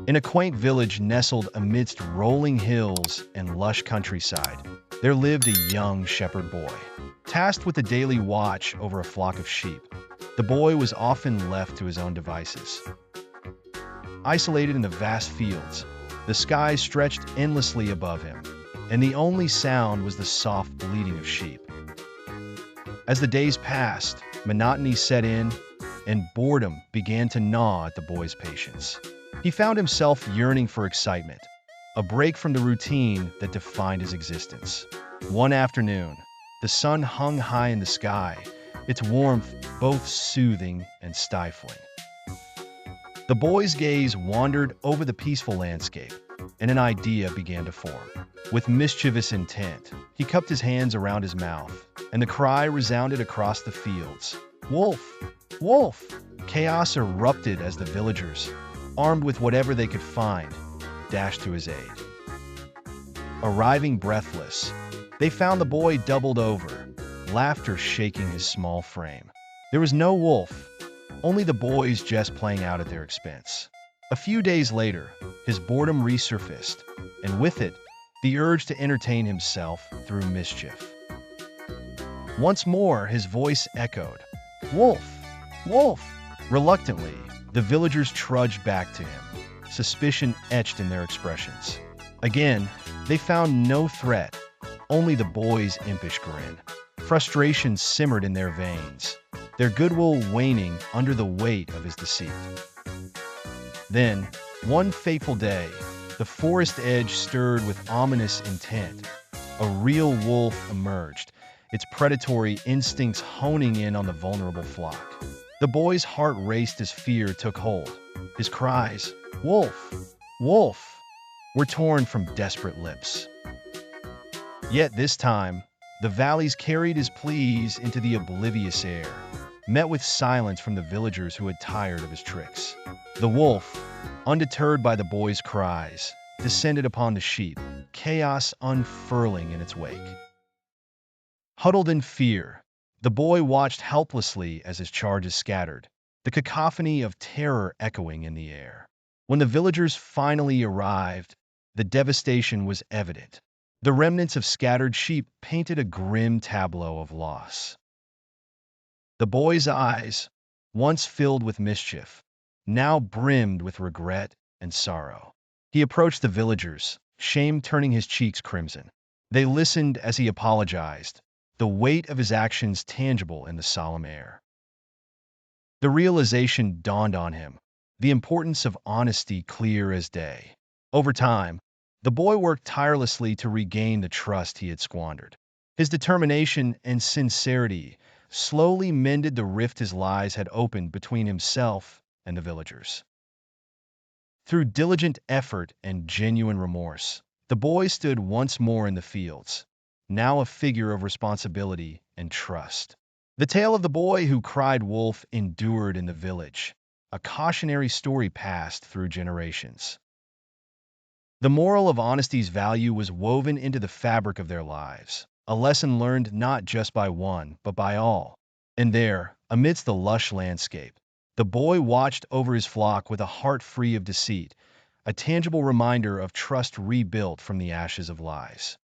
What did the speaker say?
In a quaint village nestled amidst rolling hills and lush countryside, there lived a young shepherd boy, tasked with the daily watch over a flock of sheep. The boy was often left to his own devices. Isolated in the vast fields, the sky stretched endlessly above him, and the only sound was the soft bleating of sheep. As the days passed, monotony set in, and boredom began to gnaw at the boy's patience. He found himself yearning for excitement, a break from the routine that defined his existence. One afternoon, the sun hung high in the sky, its warmth both soothing and stifling. The boy's gaze wandered over the peaceful landscape, and an idea began to form. With mischievous intent, he cupped his hands around his mouth, and the cry resounded across the fields. "Wolf! Wolf!" Chaos erupted as the villagers, armed with whatever they could find, dashed to his aid. Arriving breathless, they found the boy doubled over, laughter shaking his small frame. There was no wolf, only the boys just playing out at their expense. A few days later, his boredom resurfaced, and with it, the urge to entertain himself through mischief. Once more, his voice echoed, "Wolf! Wolf!" Reluctantly, the villagers trudged back to him, suspicion etched in their expressions. Again, they found no threat, only the boy's impish grin. Frustration simmered in their veins, their goodwill waning under the weight of his deceit. Then, one fateful day, the forest edge stirred with ominous intent. A real wolf emerged, its predatory instincts honing in on the vulnerable flock. The boy's heart raced as fear took hold. His cries, "Wolf! Wolf!" were torn from desperate lips. Yet this time, the valleys carried his pleas into the oblivious air, met with silence from the villagers who had tired of his tricks. The wolf, undeterred by the boy's cries, descended upon the sheep, chaos unfurling in its wake. Huddled in fear, the boy watched helplessly as his charges scattered, the cacophony of terror echoing in the air. When the villagers finally arrived, the devastation was evident. The remnants of scattered sheep painted a grim tableau of loss. The boy's eyes, once filled with mischief, now brimmed with regret and sorrow. He approached the villagers, shame turning his cheeks crimson. They listened as he apologized, the weight of his actions tangible in the solemn air. The realization dawned on him, the importance of honesty clear as day. Over time, the boy worked tirelessly to regain the trust he had squandered. His determination and sincerity slowly mended the rift his lies had opened between himself and the villagers. Through diligent effort and genuine remorse, the boy stood once more in the fields, now a figure of responsibility and trust. The tale of the boy who cried wolf endured in the village, a cautionary story passed through generations. The moral of honesty's value was woven into the fabric of their lives, a lesson learned not just by one, but by all. And there, amidst the lush landscape, the boy watched over his flock with a heart free of deceit, a tangible reminder of trust rebuilt from the ashes of lies.